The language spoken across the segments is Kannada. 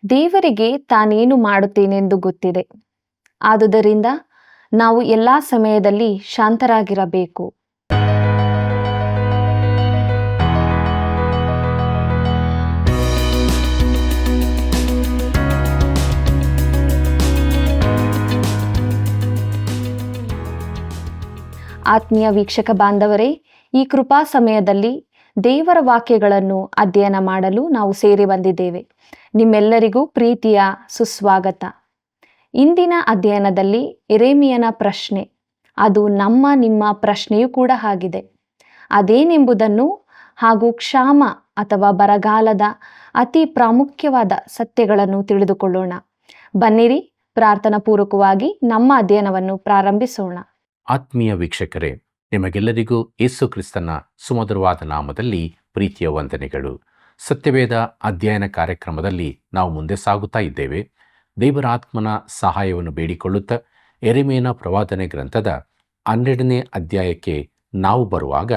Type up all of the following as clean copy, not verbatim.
ದೇವರಿಗೆ ತಾನೇನು ಮಾಡುತ್ತೇನೆಂದು ಗೊತ್ತಿದೆ. ಆದುದರಿಂದ ನಾವು ಎಲ್ಲ ಸಮಯದಲ್ಲಿ ಶಾಂತರಾಗಿರಬೇಕು. ಆತ್ಮೀಯ ವೀಕ್ಷಕ ಬಾಂಧವರೇ, ಈ ಕೃಪಾ ಸಮಯದಲ್ಲಿ ದೇವರ ವಾಕ್ಯಗಳನ್ನು ಅಧ್ಯಯನ ಮಾಡಲು ನಾವು ಸೇರಿ ಬಂದಿದ್ದೇವೆ. ನಿಮ್ಮೆಲ್ಲರಿಗೂ ಪ್ರೀತಿಯ ಸುಸ್ವಾಗತ. ಇಂದಿನ ಅಧ್ಯಯನದಲ್ಲಿ ಯೆರೆಮೀಯನ ಪ್ರಶ್ನೆ, ಅದು ನಿಮ್ಮ ಪ್ರಶ್ನೆಯೂ ಕೂಡ ಆಗಿದೆ. ಅದೇನೆಂಬುದನ್ನು ಹಾಗೂ ಕ್ಷಾಮ ಅಥವಾ ಬರಗಾಲದ ಅತಿ ಪ್ರಾಮುಖ್ಯವಾದ ಸತ್ಯಗಳನ್ನು ತಿಳಿದುಕೊಳ್ಳೋಣ. ಬನ್ನಿರಿ, ಪ್ರಾರ್ಥನಾ ಪೂರ್ವಕವಾಗಿ ನಮ್ಮ ಅಧ್ಯಯನವನ್ನು ಪ್ರಾರಂಭಿಸೋಣ. ಆತ್ಮೀಯ ವೀಕ್ಷಕರೇ, ನಿಮಗೆಲ್ಲರಿಗೂ ಯೇಸು ಕ್ರಿಸ್ತನ ಸುಮಧುರವಾದ ನಾಮದಲ್ಲಿ ಪ್ರೀತಿಯ ವಂದನೆಗಳು. ಸತ್ಯವೇದ ಅಧ್ಯಯನ ಕಾರ್ಯಕ್ರಮದಲ್ಲಿ ನಾವು ಮುಂದೆ ಸಾಗುತ್ತಾ ಇದ್ದೇವೆ. ದೇವರ ಆತ್ಮನ ಸಹಾಯವನ್ನು ಬೇಡಿಕೊಳ್ಳುತ್ತಾ ಯೆರೆಮೀಯನ ಪ್ರವಾದನೆ ಗ್ರಂಥದ 12ನೇ ಅಧ್ಯಾಯಕ್ಕೆ ನಾವು ಬರುವಾಗ,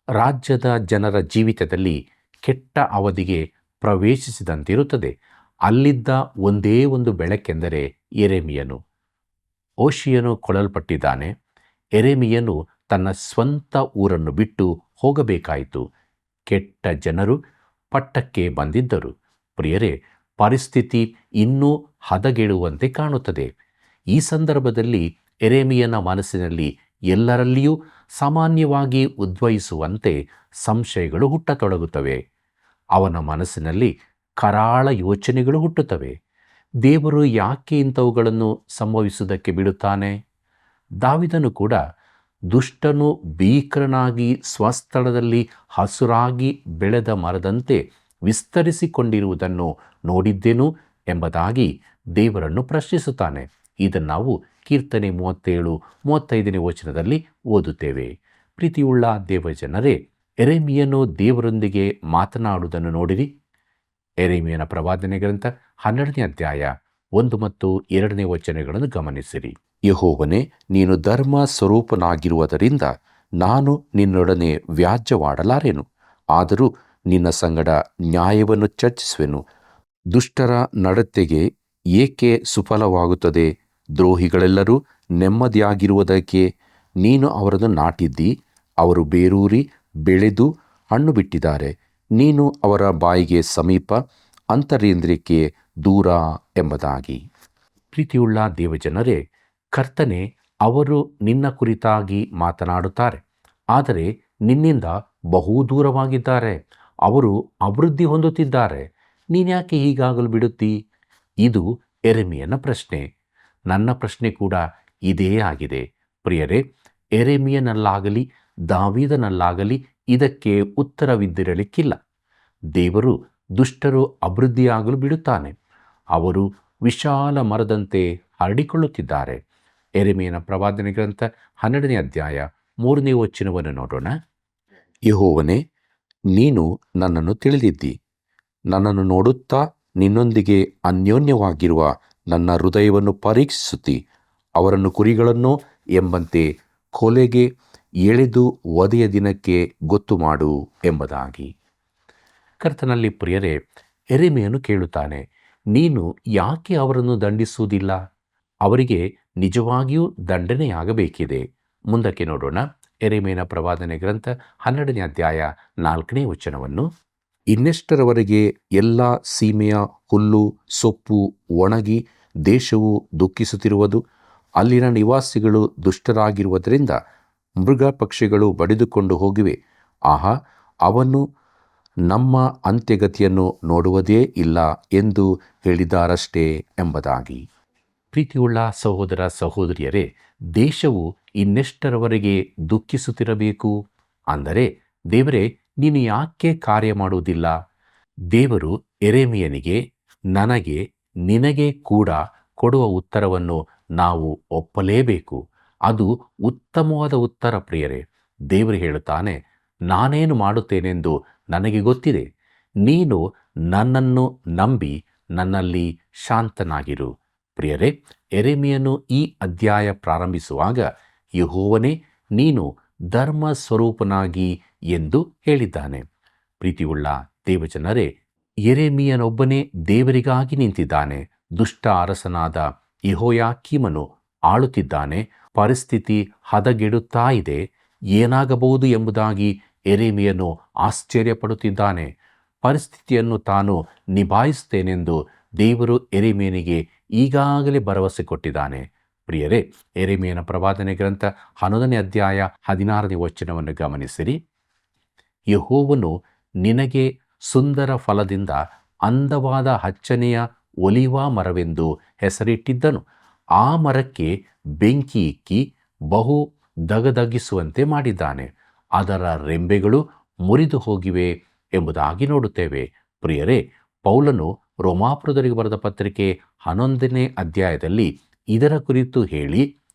ರಾಜ್ಯದ ಜನರ ಜೀವಿತದಲ್ಲಿ ಕೆಟ್ಟ ಅವಧಿಗೆ ಪ್ರವೇಶಿಸಿದಂತಿರುತ್ತದೆ. ಅಲ್ಲಿದ್ದ ಒಂದೇ ಒಂದು ಬೆಳಕೆಂದರೆ ಯೆರೆಮೀಯನು. ಓಷಿಯನು ಕೊಲ್ಲಲ್ಪಟ್ಟಿದ್ದಾನೆ. ಯೆರೆಮೀಯನು ತನ್ನ ಸ್ವಂತ ಊರನ್ನು ಬಿಟ್ಟು ಹೋಗಬೇಕಾಯಿತು. ಕೆಟ್ಟ ಜನರು ಪಟ್ಟಕ್ಕೆ ಬಂದಿದ್ದರು. ಪ್ರಿಯರೇ, ಪರಿಸ್ಥಿತಿ ಇನ್ನೂ ಹದಗೆಡುವಂತೆ ಕಾಣುತ್ತದೆ. ಈ ಸಂದರ್ಭದಲ್ಲಿ ಯೆರೆಮೀಯನ ಮನಸ್ಸಿನಲ್ಲಿ ಎಲ್ಲರಲ್ಲಿಯೂ ಸಾಮಾನ್ಯವಾಗಿ ಉದ್ಭವಿಸುವಂತೆ ಸಂಶಯಗಳು ಹುಟ್ಟತೊಡಗುತ್ತವೆ. ಅವನ ಮನಸ್ಸಿನಲ್ಲಿ ಕರಾಳ ಯೋಚನೆಗಳು ಹುಟ್ಟುತ್ತವೆ. ದೇವರು ಯಾಕೆ ಇಂಥವುಗಳನ್ನು ಸಂಭವಿಸುವುದಕ್ಕೆ ಬಿಡುತ್ತಾನೆ? ದಾವೀದನು ಕೂಡ ದುಷ್ಟನು ಭೀಕರನಾಗಿ ಸ್ವಸ್ಥಳದಲ್ಲಿ ಹಸುರಾಗಿ ಬೆಳೆದ ಮರದಂತೆ ವಿಸ್ತರಿಸಿಕೊಂಡಿರುವುದನ್ನು ನೋಡಿದ್ದೆನು ಎಂಬುದಾಗಿ ದೇವರನ್ನು ಪ್ರಶ್ನಿಸುತ್ತಾನೆ. ಇದನ್ನು ನಾವು ಕೀರ್ತನೆ 37-35ನೇ ವಚನದಲ್ಲಿ ಓದುತ್ತೇವೆ. ಪ್ರೀತಿಯುಳ್ಳ ದೇವಜನರೇ, ಯೆರೆಮೀಯನು ದೇವರೊಂದಿಗೆ ಮಾತನಾಡುವುದನ್ನು ನೋಡಿರಿ. ಯೆರೆಮೀಯನ ಪ್ರವಾದನೆ ಗ್ರಂಥ 12ನೇ ಅಧ್ಯಾಯ 1 ಮತ್ತು 2ನೇ ವಚನಗಳನ್ನು ಗಮನಿಸಿರಿ. ಯೆಹೋವನೇ, ನೀನು ಧರ್ಮ ಸ್ವರೂಪನಾಗಿರುವುದರಿಂದ ನಾನು ನಿನ್ನೊಡನೆ ವ್ಯಾಜ್ಯವಾಡಲಾರೆನು. ಆದರೂ ನಿನ್ನ ಸಂಗಡ ನ್ಯಾಯವನ್ನು ಚರ್ಚಿಸುವೆನು. ದುಷ್ಟರ ನಡತೆಗೆ ಏಕೆ ಸುಫಲವಾಗುತ್ತದೆ? ದ್ರೋಹಿಗಳೆಲ್ಲರೂ ನೆಮ್ಮದಿಯಾಗಿರುವುದಕ್ಕೆ ನೀನು ಅವರನ್ನು ನಾಟಿದ್ದಿ. ಅವರು ಬೇರೂರಿ ಬೆಳೆದು ಹಣ್ಣು ಬಿಟ್ಟಿದ್ದಾರೆ. ನೀನು ಅವರ ಬಾಯಿಗೆ ಸಮೀಪ, ಅಂತರೇಂದ್ರಿಯಕ್ಕೆ ದೂರ ಎಂಬುದಾಗಿ. ಪ್ರೀತಿಯುಳ್ಳ ದೇವಜನರೇ, ಕರ್ತನೆ, ಅವರು ನಿನ್ನ ಕುರಿತಾಗಿ ಮಾತನಾಡುತ್ತಾರೆ, ಆದರೆ ನಿನ್ನಿಂದ ಬಹು ದೂರವಾಗಿದ್ದಾರೆ. ಅವರು ಅಭಿವೃದ್ಧಿ ಹೊಂದುತ್ತಿದ್ದಾರೆ. ನೀನ್ಯಾಕೆ ಹೀಗಾಗಲು ಬಿಡುತ್ತಿ? ಇದು ಯೆರೆಮೀಯನ ಪ್ರಶ್ನೆ. ನನ್ನ ಪ್ರಶ್ನೆ ಕೂಡ ಇದೇ ಆಗಿದೆ. ಪ್ರಿಯರೇ, ಯೆರೆಮೀಯನಲ್ಲಾಗಲಿ ದಾವೀದನಲ್ಲಾಗಲಿ ಇದಕ್ಕೆ ಉತ್ತರವಿದ್ದಿರಲಿಕ್ಕಿಲ್ಲ. ದೇವರು ದುಷ್ಟರು ಅಭಿವೃದ್ಧಿಯಾಗಲು ಬಿಡುತ್ತಾನೆ. ಅವರು ವಿಶಾಲ ಮರದಂತೆ ಹರಡಿಕೊಳ್ಳುತ್ತಿದ್ದಾರೆ. ಯೆರೆಮೀಯನ ಪ್ರವಾದನೆ ಗ್ರಂಥ 12ನೇ ಅಧ್ಯಾಯ 3ನೇ ವಚನವನ್ನು ನೋಡೋಣ. ಯೆಹೋವನೇ, ನೀನು ನನ್ನನ್ನು ತಿಳಿದಿದ್ದಿ. ನನ್ನನ್ನು ನೋಡುತ್ತಾ ನಿನ್ನೊಂದಿಗೆ ಅನ್ಯೋನ್ಯವಾಗಿರುವ ನನ್ನ ಹೃದಯವನ್ನು ಪರೀಕ್ಷಿಸುತ್ತಿ. ಅವರನ್ನು ಕುರಿಗಳನ್ನೋ ಎಂಬಂತೆ ಕೊಲೆಗೆ ಎಳೆದು ವಧೆಯ ದಿನಕ್ಕೆ ಗೊತ್ತು ಮಾಡು ಎಂಬುದಾಗಿ. ಕರ್ತನಲ್ಲಿ ಪ್ರಿಯರೇ, ಯೆರೆಮೀಯನು ಕೇಳುತ್ತಾನೆ, ನೀನು ಯಾಕೆ ಅವರನ್ನು ದಂಡಿಸುವುದಿಲ್ಲ? ಅವರಿಗೆ ನಿಜವಾಗಿಯೂ ದಂಡನೆಯಾಗಬೇಕಿದೆ. ಮುಂದಕ್ಕೆ ನೋಡೋಣ. ಯೆರೆಮೀಯನ ಪ್ರವಾದನೆ ಗ್ರಂಥ 12ನೇ ಅಧ್ಯಾಯ 4ನೇ ವಚನವನ್ನು. ಇನ್ನೆಷ್ಟರವರೆಗೆ ಎಲ್ಲ ಸೀಮೆಯ ಹುಲ್ಲು ಸೊಪ್ಪು ಒಣಗಿ ದೇಶವು ದುಃಖಿಸುತ್ತಿರುವುದು? ಅಲ್ಲಿನ ನಿವಾಸಿಗಳು ದುಷ್ಟರಾಗಿರುವುದರಿಂದ ಮೃಗ ಪಕ್ಷಿಗಳು ಬಡಿದುಕೊಂಡು ಹೋಗಿವೆ. ಆಹಾ, ಅವನು ನಮ್ಮ ಅಂತ್ಯಗತಿಯನ್ನು ನೋಡುವುದೇ ಇಲ್ಲ ಎಂದು ಹೇಳಿದಾರಷ್ಟೇ ಎಂಬುದಾಗಿ. ಪ್ರೀತಿಯುಳ್ಳ ಸಹೋದರ ಸಹೋದರಿಯರೇ, ದೇಶವು ಇನ್ನೆಷ್ಟರವರೆಗೆ ದುಃಖಿಸುತ್ತಿರಬೇಕು? ಅಂದರೆ, ದೇವರೇ, ನೀನು ಯಾಕೆ ಕಾರ್ಯ ಮಾಡುವುದಿಲ್ಲ? ದೇವರು ಯೆರೆಮೀಯನಿಗೆ, ನನಗೆ, ನಿನಗೆ ಕೂಡ ಕೊಡುವ ಉತ್ತರವನ್ನು ನಾವು ಒಪ್ಪಲೇಬೇಕು. ಅದು ಉತ್ತಮವಾದ ಉತ್ತರ. ಪ್ರಿಯರೇ, ದೇವರು ಹೇಳುತ್ತಾನೆ, ನಾನೇನು ಮಾಡುತ್ತೇನೆಂದು ನನಗೆ ಗೊತ್ತಿದೆ. ನೀನು ನನ್ನನ್ನು ನಂಬಿ ನನ್ನಲ್ಲಿ ಶಾಂತನಾಗಿರು. ಪ್ರಿಯರೇ, ಯೆರೆಮೀಯನು ಈ ಅಧ್ಯಾಯ ಪ್ರಾರಂಭಿಸುವಾಗ, ಯೆಹೋವನೇ, ನೀನು ಧರ್ಮ ಸ್ವರೂಪನಾಗಿ ಎಂದು ಹೇಳಿದ್ದಾನೆ. ಪ್ರೀತಿಯುಳ್ಳ ದೇವಜನರೇ, ಯೆರೆಮೀಯನೊಬ್ಬನೇ ದೇವರಿಗಾಗಿ ನಿಂತಿದ್ದಾನೆ. ದುಷ್ಟ ಅರಸನಾದ ಯೆಹೋಯಾಕೀಮನು ಆಳುತ್ತಿದ್ದಾನೆ. ಪರಿಸ್ಥಿತಿ ಹದಗೆಡುತ್ತಾ ಇದೆ. ಏನಾಗಬಹುದು ಎಂಬುದಾಗಿ ಯೆರೆಮೀಯನು ಆಶ್ಚರ್ಯಪಡುತ್ತಿದ್ದಾನೆ. ಪರಿಸ್ಥಿತಿಯನ್ನು ತಾನು ನಿಭಾಯಿಸುತ್ತೇನೆಂದು ದೇವರು ಯೆರೆಮೀಯನಿಗೆ ಈಗಾಗಲೇ ಭರವಸೆ ಕೊಟ್ಟಿದ್ದಾನೆ. ಪ್ರಿಯರೇ, ಯೆರೆಮೀಯನ ಪ್ರವಾದನೆ ಗ್ರಂಥ 11ನೇ ಅಧ್ಯಾಯ 16ನೇ ವಚನವನ್ನು ಗಮನಿಸಿರಿ. ಯೆಹೋವನು ನಿನಗೆ ಸುಂದರ ಫಲದಿಂದ ಅಂದವಾದ ಹಚ್ಚನೆಯ ಒಲಿವ ಮರವೆಂದು ಹೆಸರಿಟ್ಟಿದ್ದನು. ಆ ಮರಕ್ಕೆ ಬೆಂಕಿ ಇಕ್ಕಿ ಬಹು ದಗದಗಿಸುವಂತೆ ಮಾಡಿದ್ದಾನೆ. ಅದರ ರೆಂಬೆಗಳು ಮುರಿದು ಹೋಗಿವೆ ಎಂಬುದಾಗಿ ನೋಡುತ್ತೇವೆ. ಪ್ರಿಯರೇ, ಪೌಲನು ರೋಮಾಪುರದವರಿಗೆ ಬರೆದ ಪತ್ರಿಕೆ 11ನೇ ಅಧ್ಯಾಯದಲ್ಲಿ ಇದರ ಕುರಿತು ಹೇಳಿ,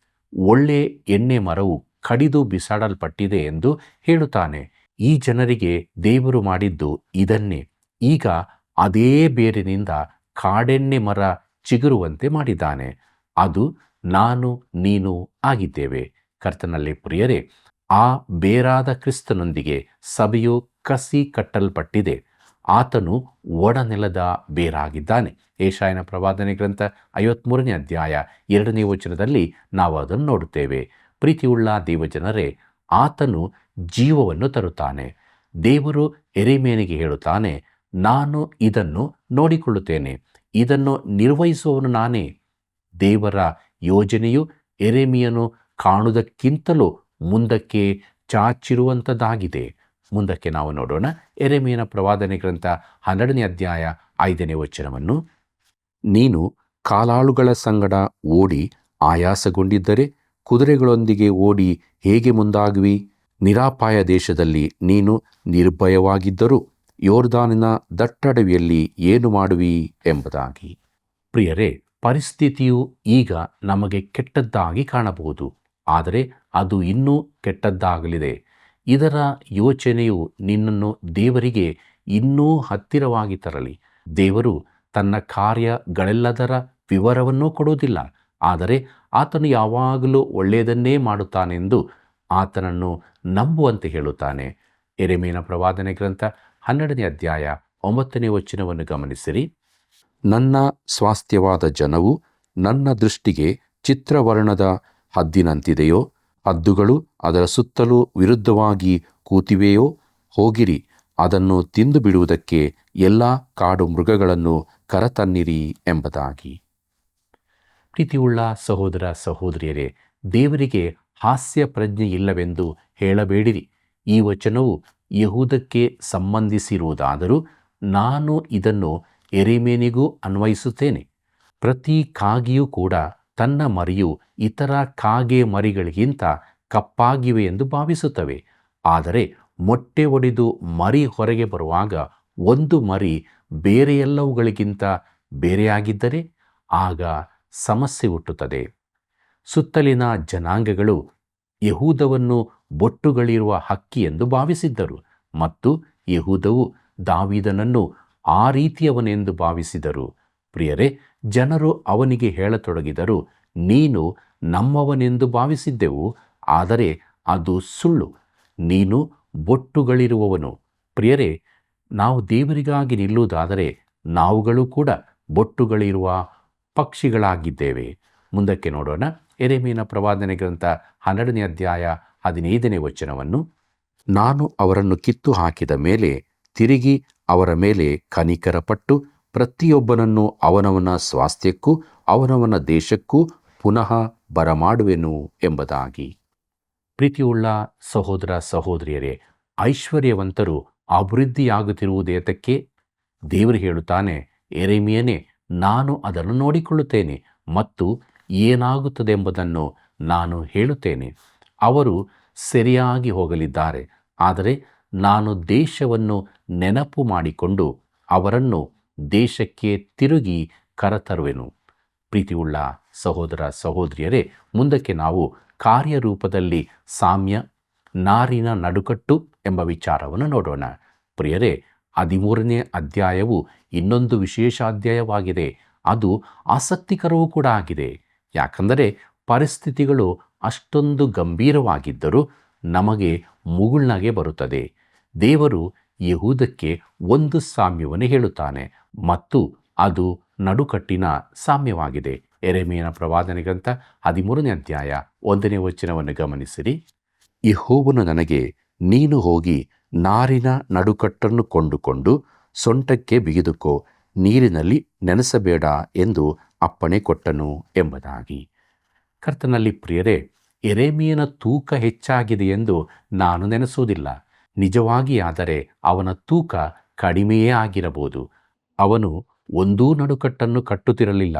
ಒಳ್ಳೆ ಎಣ್ಣೆ ಮರವು ಕಡಿದು ಬಿಸಾಡಲ್ಪಟ್ಟಿದೆ ಎಂದು ಹೇಳುತ್ತಾನೆ. ಈ ಜನರಿಗೆ ದೇವರು ಮಾಡಿದ್ದು ಇದನ್ನೇ. ಈಗ ಅದೇ ಬೇರಿನಿಂದ ಕಾಡೆಣ್ಣೆ ಮರ ಚಿಗುರುವಂತೆ ಮಾಡಿದ್ದಾನೆ. ಅದು ನಾನು ನೀನು ಆಗಿದ್ದೇವೆ. ಕರ್ತನಲ್ಲಿ ಪ್ರಿಯರೇ, ಆ ಬೇರಾದ ಕ್ರಿಸ್ತನೊಂದಿಗೆ ಸಭೆಯು ಕಸಿ ಕಟ್ಟಲ್ಪಟ್ಟಿದೆ. ಆತನು ಒಡನೆಲದ ಬೇರಾಗಿದ್ದಾನೆ. ಯೆಶಾಯನ ಪ್ರವಾದನೆ ಗ್ರಂಥ 53ನೇ ಅಧ್ಯಾಯ 2ನೇ ವಚನದಲ್ಲಿ ನಾವು ಅದನ್ನು ನೋಡುತ್ತೇವೆ. ಪ್ರೀತಿಯುಳ್ಳ ದೇವಜನರೇ, ಆತನು ಜೀವವನ್ನು ತರುತ್ತಾನೆ. ದೇವರು ಯೆರೆಮೀಯನಿಗೆ ಹೇಳುತ್ತಾನೆ, ನಾನು ಇದನ್ನು ನೋಡಿಕೊಳ್ಳುತ್ತೇನೆ, ಇದನ್ನು ನಿರ್ವಹಿಸುವವನು ನಾನೇ. ದೇವರ ಯೋಜನೆಯು ಯೆರೆಮೀಯನು ಕಾಣುವುದಕ್ಕಿಂತಲೂ ಮುಂದಕ್ಕೆ ಚಾಚಿರುವಂಥದ್ದಾಗಿದೆ. ಮುಂದಕ್ಕೆ ನಾವು ನೋಡೋಣ. ಯೆರೆಮೀಯನ ಪ್ರವಾದನೆ ಗ್ರಂಥ 12ನೇ ಅಧ್ಯಾಯ 5ನೇ ವಚನವನ್ನು. ನೀನು ಕಾಲಾಳುಗಳ ಸಂಗಡ ಓಡಿ ಆಯಾಸಗೊಂಡಿದ್ದರೆ ಕುದುರೆಗಳೊಂದಿಗೆ ಓಡಿ ಹೇಗೆ ಮುಂದಾಗುವಿ? ನಿರಾಪಾಯ ದೇಶದಲ್ಲಿ ನೀನು ನಿರ್ಭಯವಾಗಿದ್ದರೂ ಯೋರ್ದಾನಿನ ದಟ್ಟಡವಿಯಲ್ಲಿ ಏನು ಮಾಡುವಿ ಎಂಬುದಾಗಿ. ಪ್ರಿಯರೇ, ಪರಿಸ್ಥಿತಿಯು ಈಗ ನಮಗೆ ಕೆಟ್ಟದ್ದಾಗಿ ಕಾಣಬಹುದು, ಆದರೆ ಅದು ಇನ್ನೂ ಕೆಟ್ಟದ್ದಾಗಲಿದೆ. ಇದರ ಯೋಚನೆಯು ನಿನ್ನನ್ನು ದೇವರಿಗೆ ಇನ್ನೂ ಹತ್ತಿರವಾಗಿ ತರಲಿ. ದೇವರು ತನ್ನ ಕಾರ್ಯಗಳೆಲ್ಲದರ ವಿವರವನ್ನೂ ಕೊಡುವುದಿಲ್ಲ, ಆದರೆ ಆತನು ಯಾವಾಗಲೂ ಒಳ್ಳೆಯದನ್ನೇ ಮಾಡುತ್ತಾನೆಂದು ಆತನನ್ನು ನಂಬುವಂತೆ ಹೇಳುತ್ತಾನೆ. ಯೆರೆಮೀಯನ ಪ್ರವಾದನೆ ಗ್ರಂಥ 12ನೇ ಅಧ್ಯಾಯ 9ನೇ ವಚನವನ್ನು ಗಮನಿಸಿರಿ. ನನ್ನ ಸ್ವಾಸ್ಥ್ಯವಾದ ಜನವು ನನ್ನ ದೃಷ್ಟಿಗೆ ಚಿತ್ರವರ್ಣದ ಹದ್ದಿನಂತಿದೆಯೋ? ಹದ್ದುಗಳು ಅದರ ಸುತ್ತಲೂ ವಿರುದ್ಧವಾಗಿ ಕೂತಿವೆಯೋ? ಹೋಗಿರಿ, ಅದನ್ನು ತಿಂದು ಬಿಡುವುದಕ್ಕೆ ಎಲ್ಲ ಕಾಡು ಮೃಗಗಳನ್ನು ಕರತನ್ನಿರಿ ಎಂಬುದಾಗಿ. ಪ್ರೀತಿಯುಳ್ಳ ಸಹೋದರ ಸಹೋದರಿಯರೇ, ದೇವರಿಗೆ ಹಾಸ್ಯ ಪ್ರಜ್ಞೆ ಇಲ್ಲವೆಂದು ಹೇಳಬೇಡಿರಿ. ಈ ವಚನವು ಯೆಹೂದಕ್ಕೆ ಸಂಬಂಧಿಸಿರುವುದಾದರೂ ನಾನು ಇದನ್ನು ಯೆರೆಮೀಯನಿಗೂ ಅನ್ವಯಿಸುತ್ತೇನೆ. ಪ್ರತಿ ಕಾಗೆಯೂ ಕೂಡ ತನ್ನ ಮರಿಯು ಇತರ ಕಾಗೆ ಮರಿಗಳಿಗಿಂತ ಕಪ್ಪಾಗಿವೆ ಎಂದು ಭಾವಿಸುತ್ತವೆ. ಆದರೆ ಮೊಟ್ಟೆ ಒಡೆದು ಮರಿ ಹೊರಗೆ ಬರುವಾಗ ಒಂದು ಮರಿ ಬೇರೆಯೆಲ್ಲವುಗಳಿಗಿಂತ ಬೇರೆಯಾಗಿದ್ದರೆ ಆಗ ಸಮಸ್ಯೆ ಹುಟ್ಟುತ್ತದೆ. ಸುತ್ತಲಿನ ಜನಾಂಗಗಳು ಯೆಹೂದವನ್ನು ಬೊಟ್ಟುಗಳಿರುವ ಹಕ್ಕಿ ಎಂದು ಭಾವಿಸಿದ್ದರು ಮತ್ತು ಯೆಹೂದವು ದಾವೀದನನ್ನು ಆ ರೀತಿಯವನೆಂದು ಭಾವಿಸಿದರು. ಪ್ರಿಯರೇ, ಜನರು ಅವನಿಗೆ ಹೇಳತೊಡಗಿದರು, ನೀನು ನಮ್ಮವನೆಂದು ಭಾವಿಸಿದ್ದೆವು, ಆದರೆ ಅದು ಸುಳ್ಳು, ನೀನು ಬೊಟ್ಟುಗಳಿರುವವನು. ಪ್ರಿಯರೇ, ನಾವು ದೇವರಿಗಾಗಿ ನಿಲ್ಲುವುದಾದರೆ ನಾವುಗಳು ಕೂಡ ಬೊಟ್ಟುಗಳಿರುವ ಪಕ್ಷಿಗಳಾಗಿದ್ದೇವೆ. ಮುಂದಕ್ಕೆ ನೋಡೋಣ. ಯೆರೆಮೀಯನ ಪ್ರವಾದನೆ ಗ್ರಂಥ 12ನೇ ಅಧ್ಯಾಯ 15ನೇ ವಚನವನ್ನು. ನಾನು ಅವರನ್ನು ಕಿತ್ತು ಹಾಕಿದ ಮೇಲೆ ತಿರುಗಿ ಅವರ ಮೇಲೆ ಕನಿಕರಪಟ್ಟು ಪ್ರತಿಯೊಬ್ಬನನ್ನು ಅವನವನ ಸ್ವಾಸ್ಥ್ಯಕ್ಕೂ ಅವನವನ ದೇಶಕ್ಕೂ ಪುನಃ ಬರಮಾಡುವೆನು ಎಂಬುದಾಗಿ. ಪ್ರೀತಿಯುಳ್ಳ ಸಹೋದರ ಸಹೋದರಿಯರೇ, ಐಶ್ವರ್ಯವಂತರು ಅಭಿವೃದ್ಧಿಯಾಗುತ್ತಿರುವುದೇತಕ್ಕೆ? ದೇವರು ಹೇಳುತ್ತಾನೆ, ಯೆರೆಮೀಯನೇ, ನಾನು ಅದನ್ನು ನೋಡಿಕೊಳ್ಳುತ್ತೇನೆ ಮತ್ತು ಏನಾಗುತ್ತದೆಂಬುದನ್ನು ನಾನು ಹೇಳುತ್ತೇನೆ. ಅವರು ಸರಿಯಾಗಿ ಹೋಗಲಿದ್ದಾರೆ, ಆದರೆ ನಾನು ದೇಶವನ್ನು ನೆನಪು ಮಾಡಿಕೊಂಡು ಅವರನ್ನು ದೇಶಕ್ಕೆ ತಿರುಗಿ ಕರತರುವೆನು. ಪ್ರೀತಿಯುಳ್ಳ ಸಹೋದರ ಸಹೋದರಿಯರೇ, ಮುಂದಕ್ಕೆ ನಾವು ಕಾರ್ಯರೂಪದಲ್ಲಿ ಸಾಮ್ಯ, ನಾರಿನ ನಡುಕಟ್ಟು ಎಂಬ ವಿಚಾರವನ್ನು ನೋಡೋಣ. ಪ್ರಿಯರೇ, 13ನೇ ಅಧ್ಯಾಯವು ಇನ್ನೊಂದು ವಿಶೇಷ ಅಧ್ಯಾಯವಾಗಿದೆ. ಅದು ಆಸಕ್ತಿಕರವೂ ಕೂಡ ಆಗಿದೆ. ಯಾಕಂದರೆ ಪರಿಸ್ಥಿತಿಗಳು ಅಷ್ಟೊಂದು ಗಂಭೀರವಾಗಿದ್ದರೂ ನಮಗೆ ಮುಗುಳ್ನಗೆ ಬರುತ್ತದೆ. ದೇವರು ಯೆಹೂದಕ್ಕೆ ಒಂದು ಸಾಮ್ಯವನ್ನು ಹೇಳುತ್ತಾನೆ ಮತ್ತು ಅದು ನಡುಕಟ್ಟಿನ ಸಾಮ್ಯವಾಗಿದೆ. ಯೆರೆಮೀಯನ ಪ್ರವಾದನೆ ಗ್ರಂಥ 13ನೇ ಅಧ್ಯಾಯ 1ನೇ ವಚನವನ್ನು ಗಮನಿಸಿರಿ. ಯೆಹೋವನು ನನಗೆ, ನೀನು ಹೋಗಿ ನಾರಿನ ನಡುಕಟ್ಟನ್ನು ಕೊಂಡುಕೊಂಡು ಸೊಂಟಕ್ಕೆ ಬಿಗಿದುಕೋ, ನೀರಿನಲ್ಲಿ ನೆನೆಸಬೇಡ ಎಂದು ಅಪ್ಪಣೆ ಕೊಟ್ಟನು ಎಂಬುದಾಗಿ. ಕರ್ತನಲ್ಲಿ ಪ್ರಿಯರೇ, ಯೆರೆಮೀಯನ ತೂಕ ಹೆಚ್ಚಾಗಿದೆ ಎಂದು ನಾನು ನೆನೆಸುವುದಿಲ್ಲ. ನಿಜವಾಗಿ ಆದರೆ ಅವನ ತೂಕ ಕಡಿಮೆಯೇ ಆಗಿರಬಹುದು. ಅವನು ಒಂದೂ ನಡುಕಟ್ಟನ್ನು ಕಟ್ಟುತ್ತಿರಲಿಲ್ಲ.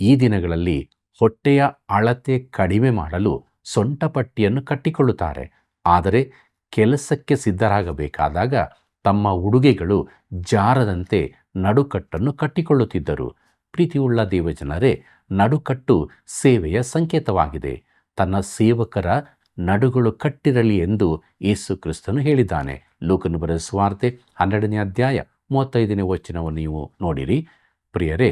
ಈ ದಿನಗಳಲ್ಲಿ ಹೊಟ್ಟೆಯ ಅಳತೆ ಕಡಿಮೆ ಮಾಡಲು ಸೊಂಟಪಟ್ಟಿಯನ್ನು ಕಟ್ಟಿಕೊಳ್ಳುತ್ತಾರೆ. ಆದರೆ ಕೆಲಸಕ್ಕೆ ಸಿದ್ಧರಾಗಬೇಕಾದಾಗ ತಮ್ಮ ಉಡುಗೆಗಳು ಜಾರದಂತೆ ನಡುಕಟ್ಟನ್ನು ಕಟ್ಟಿಕೊಳ್ಳುತ್ತಿದ್ದರು. ಪ್ರೀತಿಯುಳ್ಳ ದೇವಜನರೇ, ನಡುಕಟ್ಟು ಸೇವೆಯ ಸಂಕೇತವಾಗಿದೆ. ತನ್ನ ಸೇವಕರ ನಡುಗಳು ಕಟ್ಟಿರಲಿ ಎಂದು ಯೇಸು ಕ್ರಿಸ್ತನು ಹೇಳಿದ್ದಾನೆ. ಲೂಕನು ಬರೆದ ಸುವಾರ್ತೆ 12ನೇ ಅಧ್ಯಾಯ 35ನೇ ವಚನವನ್ನು ನೀವು ನೋಡಿರಿ. ಪ್ರಿಯರೇ,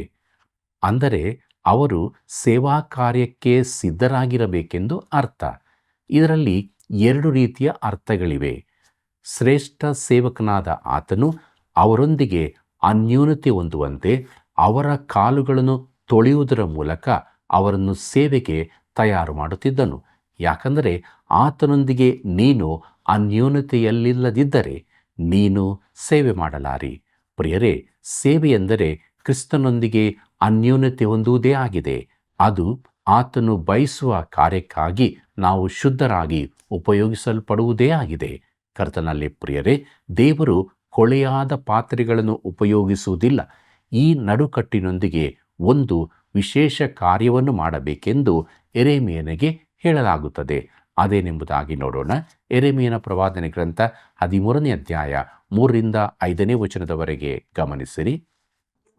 ಅಂದರೆ ಅವರು ಸೇವಾ ಕಾರ್ಯಕ್ಕೆ ಸಿದ್ಧರಾಗಿರಬೇಕೆಂದು ಅರ್ಥ. ಇದರಲ್ಲಿ 2 ರೀತಿಯ ಅರ್ಥಗಳಿವೆ. ಶ್ರೇಷ್ಠ ಸೇವಕನಾದ ಆತನು ಅವರೊಂದಿಗೆ ಅನ್ಯೋನ್ಯತೆ ಹೊಂದುವಂತೆ ಅವರ ಕಾಲುಗಳನ್ನು ತೊಳೆಯುವುದರ ಮೂಲಕ ಅವರನ್ನು ಸೇವೆಗೆ ತಯಾರು ಮಾಡುತ್ತಿದ್ದನು. ಯಾಕಂದರೆ ಆತನೊಂದಿಗೆ ನೀನು ಅನ್ಯೋನ್ಯತೆಯಲ್ಲಿಲ್ಲದಿದ್ದರೆ ನೀನು ಸೇವೆ ಮಾಡಲಾರಿ. ಪ್ರಿಯರೇ, ಸೇವೆ ಎಂದರೆ ಕ್ರಿಸ್ತನೊಂದಿಗೆ ಅನ್ಯೋನ್ಯತೆ ಹೊಂದುವುದೇ ಆಗಿದೆ. ಅದು ಆತನು ಬಯಸುವ ಕಾರ್ಯಕ್ಕಾಗಿ ನಾವು ಶುದ್ಧರಾಗಿ ಉಪಯೋಗಿಸಲ್ಪಡುವುದೇ ಆಗಿದೆ. ಕರ್ತನಲ್ಲಿ ಪ್ರಿಯರೇ, ದೇವರು ಕೊಳೆಯಾದ ಪಾತ್ರೆಗಳನ್ನು ಉಪಯೋಗಿಸುವುದಿಲ್ಲ. ಈ ನಡುಕಟ್ಟಿನೊಂದಿಗೆ ಒಂದು ವಿಶೇಷ ಕಾರ್ಯವನ್ನು ಮಾಡಬೇಕೆಂದು ಯೆರೆಮೀಯನಿಗೆ ಹೇಳಲಾಗುತ್ತದೆ. ಅದೇನೆಂಬುದಾಗಿ ನೋಡೋಣ. ಯೆರೆಮೀಯನ ಪ್ರವಾದನೆ ಗ್ರಂಥ 13ನೇ ಅಧ್ಯಾಯ 3ರಿಂದ 5ನೇ ವಚನದವರೆಗೆ ಗಮನಿಸಿರಿ.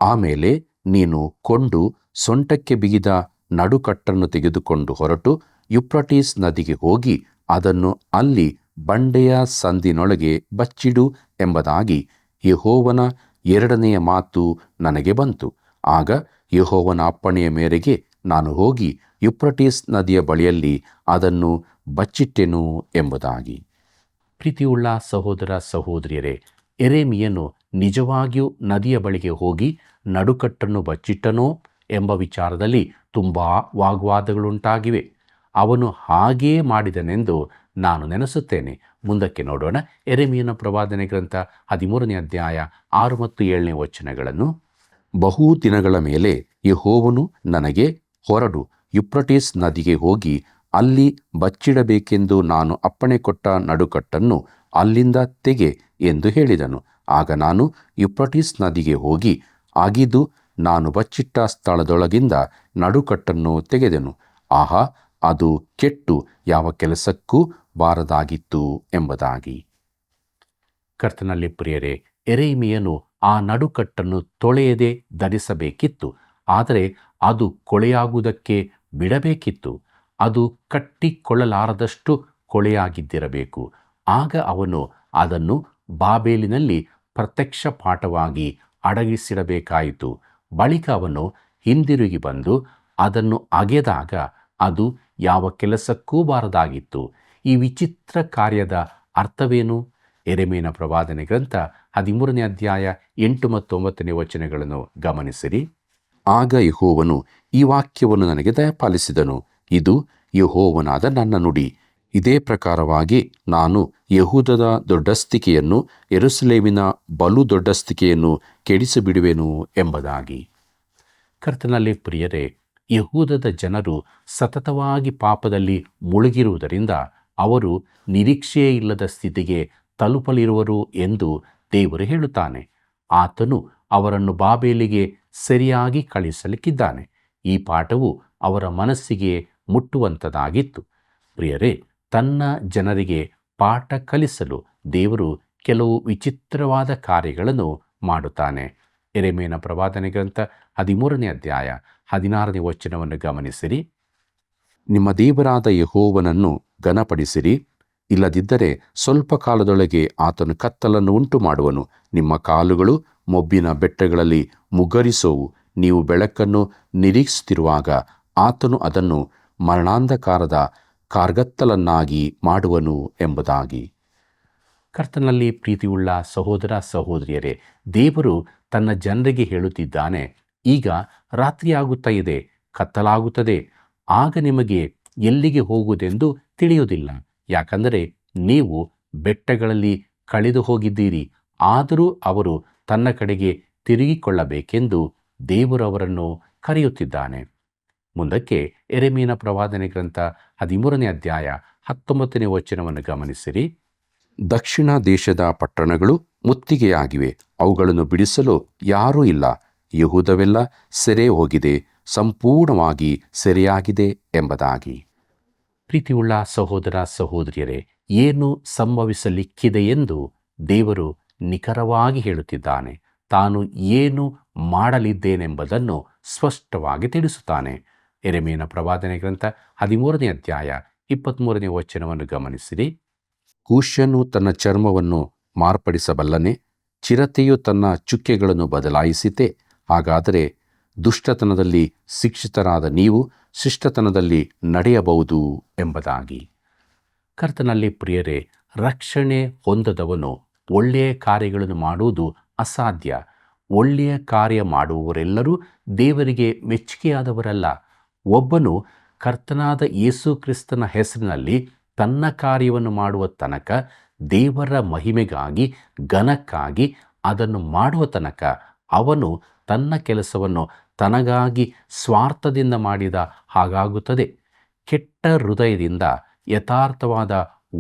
ಆಮೇಲೆ ನೀನು ಕೊಂಡು ಸೊಂಟಕ್ಕೆ ಬಿಗಿದ ನಡುಕಟ್ಟನ್ನು ತೆಗೆದುಕೊಂಡು ಹೊರಟು ಯುಪ್ರಟೀಸ್ ನದಿಗೆ ಹೋಗಿ ಅದನ್ನು ಅಲ್ಲಿ ಬಂಡೆಯ ಸಂದಿನೊಳಗೆ ಬಚ್ಚಿಡು ಎಂಬುದಾಗಿ ಯೆಹೋವನ 2ನೆಯ ಮಾತು ನನಗೆ ಬಂತು. ಆಗ ಯೆಹೋವನ ಅಪ್ಪಣೆಯ ಮೇರೆಗೆ ನಾನು ಹೋಗಿ ಯುಪ್ರಟೀಸ್ ನದಿಯ ಬಳಿಯಲ್ಲಿ ಅದನ್ನು ಬಚ್ಚಿಟ್ಟೆನು ಎಂಬುದಾಗಿ. ಪ್ರೀತಿಯುಳ್ಳ ಸಹೋದರ ಸಹೋದರಿಯರೇ, ಯೆರೆಮೀಯನು ನಿಜವಾಗಿಯೂ ನದಿಯ ಬಳಿಗೆ ಹೋಗಿ ನಡುಕಟ್ಟನ್ನು ಬಚ್ಚಿಟ್ಟನೋ ಎಂಬ ವಿಚಾರದಲ್ಲಿ ತುಂಬ ವಾಗ್ವಾದಗಳುಂಟಾಗಿವೆ. ಅವನು ಹಾಗೆಯೇ ಮಾಡಿದನೆಂದು ನಾನು ನೆನೆಸುತ್ತೇನೆ. ಮುಂದಕ್ಕೆ ನೋಡೋಣ. ಯೆರೆಮೀಯನ ಪ್ರವಾದನೆ ಗ್ರಂಥ 13ನೇ ಅಧ್ಯಾಯ 6 ಮತ್ತು 7ನೇ ವಚನಗಳನ್ನು. ಬಹು ದಿನಗಳ ಮೇಲೆ ಯೆಹೋವನು ನನಗೆ, ಹೊರಡು, ಯುಪ್ರಟೀಸ್ ನದಿಗೆ ಹೋಗಿ ಅಲ್ಲಿ ಬಚ್ಚಿಡಬೇಕೆಂದು ನಾನು ಅಪ್ಪಣೆ ಕೊಟ್ಟ ನಡುಕಟ್ಟನ್ನು ಅಲ್ಲಿಂದ ತೆಗೆ ಎಂದು ಹೇಳಿದನು. ಆಗ ನಾನು ಯುಪ್ರಟೀಸ್ ನದಿಗೆ ಹೋಗಿ ಅಗಿದು ನಾನು ಬಚ್ಚಿಟ್ಟ ಸ್ಥಳದೊಳಗಿಂದ ನಡುಕಟ್ಟನ್ನು ತೆಗೆದೆನು. ಆಹಾ, ಅದು ಕೆಟ್ಟು ಯಾವ ಕೆಲಸಕ್ಕೂ ಬಾರದಾಗಿತ್ತು ಎಂಬುದಾಗಿ. ಕರ್ತನಲ್ಲಿ ಪ್ರಿಯರೇ, ಯೆರೆಮೀಯನು ಆ ನಡುಕಟ್ಟನ್ನು ತೊಳೆಯದೆ ಧರಿಸಬೇಕಿತ್ತು. ಆದರೆ ಅದು ಕೊಳೆಯಾಗುವುದಕ್ಕೆ ಬಿಡಬೇಕಿತ್ತು. ಅದು ಕಟ್ಟಿಕೊಳ್ಳಲಾರದಷ್ಟು ಕೊಳೆಯಾಗಿದ್ದಿರಬೇಕು. ಆಗ ಅವನು ಅದನ್ನು ಬಾಬೇಲಿನಲ್ಲಿ ಪ್ರತ್ಯಕ್ಷ ಪಾಠವಾಗಿ ಅಡಗಿಸಿಡಬೇಕಾಯಿತು. ಬಳಿಕ ಅವನು ಹಿಂದಿರುಗಿ ಬಂದು ಅದನ್ನು ಅಗೆದಾಗ ಅದು ಯಾವ ಕೆಲಸಕ್ಕೂ ಬಾರದಾಗಿತ್ತು. ಈ ವಿಚಿತ್ರ ಕಾರ್ಯದ ಅರ್ಥವೇನು? ಯೆರೆಮೀಯನ ಪ್ರವಾದನೆ ಗ್ರಂಥ 13ನೇ ಅಧ್ಯಾಯ 8 ಮತ್ತು 9ನೇ ವಚನಗಳನ್ನು ಗಮನಿಸಿರಿ. ಆಗ ಯೆಹೋವನು ಈ ವಾಕ್ಯವನ್ನು ನನಗೆ ದಯಪಾಲಿಸಿದನು. ಇದು ಯೆಹೋವನಾದ ನನ್ನ ನುಡಿ. ಇದೇ ಪ್ರಕಾರವಾಗಿ ನಾನು ಯೆಹೂದದ ದೊಡ್ಡಸ್ತಿಕೆಯನ್ನು ಯೆರೂಸಲೇಮಿನ ಬಲು ದೊಡ್ಡಸ್ತಿಕೆಯನ್ನು ಕೆಡಿಸಿಬಿಡುವೆನು ಎಂಬುದಾಗಿ. ಕರ್ತನಲ್ಲಿ ಪ್ರಿಯರೇ, ಯೆಹೂದದ ಜನರು ಸತತವಾಗಿ ಪಾಪದಲ್ಲಿ ಮುಳುಗಿರುವುದರಿಂದ ಅವರು ನಿರೀಕ್ಷೆಯೇ ಇಲ್ಲದ ಸ್ಥಿತಿಗೆ ತಲುಪಲಿರುವರು ಎಂದು ದೇವರು ಹೇಳುತ್ತಾನೆ. ಆತನು ಅವರನ್ನು ಬಾಬೇಲಿಗೆ ಸರಿಯಾಗಿ ಕಳಿಸಲಿಕ್ಕಿದ್ದಾನೆ. ಈ ಪಾಠವು ಅವರ ಮನಸ್ಸಿಗೆ ಮುಟ್ಟುವಂಥದ್ದಾಗಿತ್ತು. ಪ್ರಿಯರೇ, ತನ್ನ ಜನರಿಗೆ ಪಾಠ ಕಲಿಸಲು ದೇವರು ಕೆಲವು ವಿಚಿತ್ರವಾದ ಕಾರ್ಯಗಳನ್ನು ಮಾಡುತ್ತಾನೆ. ಯೆರೆಮೀಯನ ಪ್ರವಾದನೆ ಗ್ರಂಥ 13ನೇ ಅಧ್ಯಾಯ 16ನೇ ವಚನವನ್ನು ಗಮನಿಸಿರಿ. ನಿಮ್ಮ ದೇವರಾದ ಯೆಹೋವನನ್ನು ಘನಪಡಿಸಿರಿ, ಇಲ್ಲದಿದ್ದರೆ ಸ್ವಲ್ಪ ಕಾಲದೊಳಗೆ ಆತನು ಕತ್ತಲನ್ನು ಉಂಟು ಮಾಡುವನು. ನಿಮ್ಮ ಕಾಲುಗಳು ಮೊಬ್ಬಿನ ಬೆಟ್ಟಗಳಲ್ಲಿ ಮುಗ್ಗರಿಸೋವು. ನೀವು ಬೆಳಕನ್ನು ನಿರೀಕ್ಷಿಸುತ್ತಿರುವಾಗ ಆತನು ಅದನ್ನು ಮರಣಾಂಧಕಾರದ ಕಾರ್ಗತ್ತಲನ್ನಾಗಿ ಮಾಡುವನು ಎಂಬುದಾಗಿ. ಕರ್ತನಲ್ಲಿ ಪ್ರೀತಿಯುಳ್ಳ ಸಹೋದರ ಸಹೋದರಿಯರೇ, ದೇವರು ತನ್ನ ಜನರಿಗೆ ಹೇಳುತ್ತಿದ್ದಾನೆ, ಈಗ ರಾತ್ರಿಯಾಗುತ್ತಾ ಇದೆ, ಕತ್ತಲಾಗುತ್ತದೆ, ಆಗ ನಿಮಗೆ ಎಲ್ಲಿಗೆ ಹೋಗುವುದೆಂದು ತಿಳಿಯುವುದಿಲ್ಲ. ಯಾಕಂದರೆ ನೀವು ಬೆಟ್ಟಗಳಲ್ಲಿ ಕಳೆದು ಹೋಗಿದ್ದೀರಿ. ಆದರೂ ಅವರು ತನ್ನ ಕಡೆಗೆ ತಿರುಗಿಕೊಳ್ಳಬೇಕೆಂದು ದೇವರು ಅವರನ್ನು ಕರೆಯುತ್ತಿದ್ದಾನೆ. ಮುಂದಕ್ಕೆ ಯೆರೆಮೀಯನ ಪ್ರವಾದನೆ ಗ್ರಂಥ 13ನೇ ಅಧ್ಯಾಯ 19ನೇ ವಚನವನ್ನು ಗಮನಿಸಿರಿ. ದಕ್ಷಿಣ ದೇಶದ ಪಟ್ಟಣಗಳು ಮುತ್ತಿಗೆಯಾಗಿವೆ, ಅವುಗಳನ್ನು ಬಿಡಿಸಲು ಯಾರೂ ಇಲ್ಲ. ಯೆಹೂದವೆಲ್ಲ ಸೆರೆ ಹೋಗಿದೆ, ಸಂಪೂರ್ಣವಾಗಿ ಸೆರೆಯಾಗಿದೆ ಎಂಬುದಾಗಿ. ಪ್ರೀತಿಯುಳ್ಳ ಸಹೋದರ ಸಹೋದರಿಯರೇ, ಏನು ಸಂಭವಿಸಲಿಕ್ಕಿದೆ ಎಂದು ದೇವರು ನಿಖರವಾಗಿ ಹೇಳುತ್ತಿದ್ದಾನೆ. ತಾನು ಏನು ಮಾಡಲಿದ್ದೇನೆಂಬುದನ್ನು ಸ್ಪಷ್ಟವಾಗಿ ತಿಳಿಸುತ್ತಾನೆ. ಯೆರೆಮೀಯನ ಪ್ರವಾದನೆ ಗ್ರಂಥ 13ನೇ ಅಧ್ಯಾಯ 23ನೇ ವಚನವನ್ನು ಗಮನಿಸಿರಿ. ಕೂಷ್ಯನು ತನ್ನ ಚರ್ಮವನ್ನು ಮಾರ್ಪಡಿಸಬಲ್ಲನೆ? ಚಿರತೆಯು ತನ್ನ ಚುಕ್ಕೆಗಳನ್ನು ಬದಲಾಯಿಸಿತೆ? ಹಾಗಾದರೆ ದುಷ್ಟತನದಲ್ಲಿ ಶಿಕ್ಷಿತರಾದ ನೀವು ಶಿಷ್ಟತನದಲ್ಲಿ ನಡೆಯಬಹುದು ಎಂಬುದಾಗಿ. ಕರ್ತನಲ್ಲಿ ಪ್ರಿಯರೇ, ರಕ್ಷಣೆ ಹೊಂದದವನು ಒಳ್ಳೆಯ ಕಾರ್ಯಗಳನ್ನು ಮಾಡುವುದು ಅಸಾಧ್ಯ. ಒಳ್ಳೆಯ ಕಾರ್ಯ ಮಾಡುವವರೆಲ್ಲರೂ ದೇವರಿಗೆ ಮೆಚ್ಚುಗೆಯಾದವರಲ್ಲ. ಒಬ್ಬನು ಕರ್ತನಾದ ಯೇಸು ಕ್ರಿಸ್ತನ ಹೆಸರಿನಲ್ಲಿ ತನ್ನ ಕಾರ್ಯವನ್ನು ಮಾಡುವ ತನಕ, ದೇವರ ಮಹಿಮೆಗಾಗಿ ಘನಕ್ಕಾಗಿ ಅದನ್ನು ಮಾಡುವ ತನಕ ಅವನು ತನ್ನ ಕೆಲಸವನ್ನು ತನಗಾಗಿ ಸ್ವಾರ್ಥದಿಂದ ಮಾಡಿದ ಹಾಗಾಗುತ್ತದೆ. ಕೆಟ್ಟ ಹೃದಯದಿಂದ ಯಥಾರ್ಥವಾದ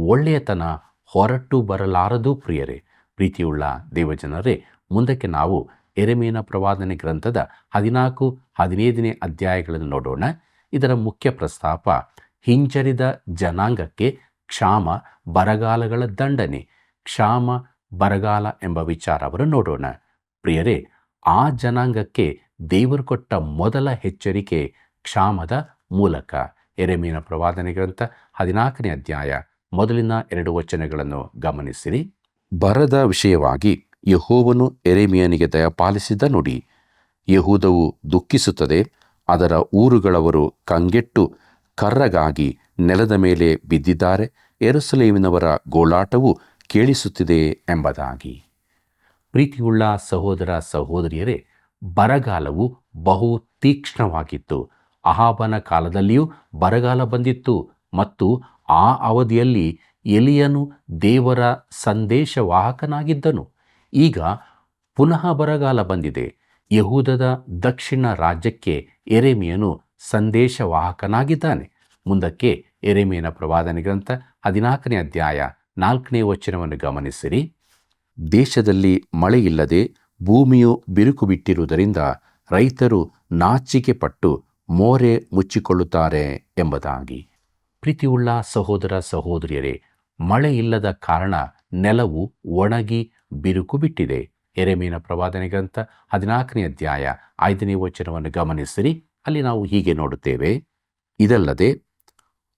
ಒಳ್ಳೆಯತನ ಹೊರಟು ಬರಲಾರದು. ಪ್ರಿಯರೇ, ಪ್ರೀತಿಯುಳ್ಳ ದೇವಜನರೇ, ಮುಂದಕ್ಕೆ ನಾವು ಯೆರೆಮೀಯನ ಪ್ರವಾದನೆ ಗ್ರಂಥದ 14-15ನೇ ಅಧ್ಯಾಯಗಳನ್ನು ನೋಡೋಣ. ಇದರ ಮುಖ್ಯ ಪ್ರಸ್ತಾಪ ಹಿಂಜರಿದ ಜನಾಂಗಕ್ಕೆ ಕ್ಷಾಮ ಬರಗಾಲಗಳ ದಂಡನೆ. ಕ್ಷಾಮ ಬರಗಾಲ ಎಂಬ ವಿಚಾರವನ್ನು ನೋಡೋಣ. ಪ್ರಿಯರೇ, ಆ ಜನಾಂಗಕ್ಕೆ ದೇವರು ಕೊಟ್ಟ ಮೊದಲ ಎಚ್ಚರಿಕೆ ಕ್ಷಾಮದ ಮೂಲಕ. ಯೆರೆಮೀಯನ ಪ್ರವಾದನೆ ಗ್ರಂಥ 14ನೇ ಅಧ್ಯಾಯ ಮೊದಲಿನ 2 ವಚನಗಳನ್ನು ಗಮನಿಸಿರಿ. ಬರದ ವಿಷಯವಾಗಿ ಯೆಹೋವನು ಯೆರೆಮೀಯನಿಗೆ ದಯಪಾಲಿಸಿದ ನುಡಿ. ಯೆಹೂದವು ದುಃಖಿಸುತ್ತದೆ, ಅದರ ಊರುಗಳವರು ಕಂಗೆಟ್ಟು ಕರ್ರಗಾಗಿ ನೆಲದ ಮೇಲೆ ಬಿದ್ದಿದ್ದಾರೆ. ಯೆರೂಸಲೇಮಿನವರ ಗೋಳಾಟವು ಕೇಳಿಸುತ್ತಿದೆ ಎಂಬುದಾಗಿ. ಪ್ರೀತಿಯುಳ್ಳ ಸಹೋದರ ಸಹೋದರಿಯರೇ, ಬರಗಾಲವು ಬಹು ತೀಕ್ಷ್ಣವಾಗಿತ್ತು. ಅಹಾಬನ ಕಾಲದಲ್ಲಿಯೂ ಬರಗಾಲ ಬಂದಿತ್ತು ಮತ್ತು ಆ ಅವಧಿಯಲ್ಲಿ ಎಲಿಯನು ದೇವರ ಸಂದೇಶವಾಹಕನಾಗಿದ್ದನು. ಈಗ ಪುನಃ ಬರಗಾಲ ಬಂದಿದೆ. ಯೆಹೂದದ ದಕ್ಷಿಣ ರಾಜ್ಯಕ್ಕೆ ಯೆರೆಮೀಯನು ಸಂದೇಶವಾಹಕನಾಗಿದ್ದಾನೆ. ಮುಂದಕ್ಕೆ ಯೆರೆಮೀಯನ ಪ್ರವಾದನೆ ಗ್ರಂಥ 14ನೇ ಅಧ್ಯಾಯ 4ನೇ ವಚನವನ್ನು ಗಮನಿಸಿರಿ. ದೇಶದಲ್ಲಿ ಮಳೆಯಿಲ್ಲದೆ ಭೂಮಿಯು ಬಿರುಕು ಬಿಟ್ಟಿರುವುದರಿಂದ ರೈತರು ನಾಚಿಕೆ ಪಟ್ಟು ಮೋರೆ ಮುಚ್ಚಿಕೊಳ್ಳುತ್ತಾರೆ ಎಂಬುದಾಗಿ. ಪ್ರೀತಿಯುಳ್ಳ ಸಹೋದರ ಸಹೋದರಿಯರೇ, ಮಳೆ ಇಲ್ಲದ ಕಾರಣ ನೆಲವು ಒಣಗಿ ಬಿರುಕು ಬಿಟ್ಟಿದೆ. ಯೆರೆಮೀಯನ ಪ್ರವಾದನೆ ಗ್ರಂಥ 14ನೇ ಅಧ್ಯಾಯ 5ನೇ ವಚನವನ್ನು ಗಮನಿಸಿರಿ. ಅಲ್ಲಿ ನಾವು ಹೀಗೆ ನೋಡುತ್ತೇವೆ, ಇದಲ್ಲದೆ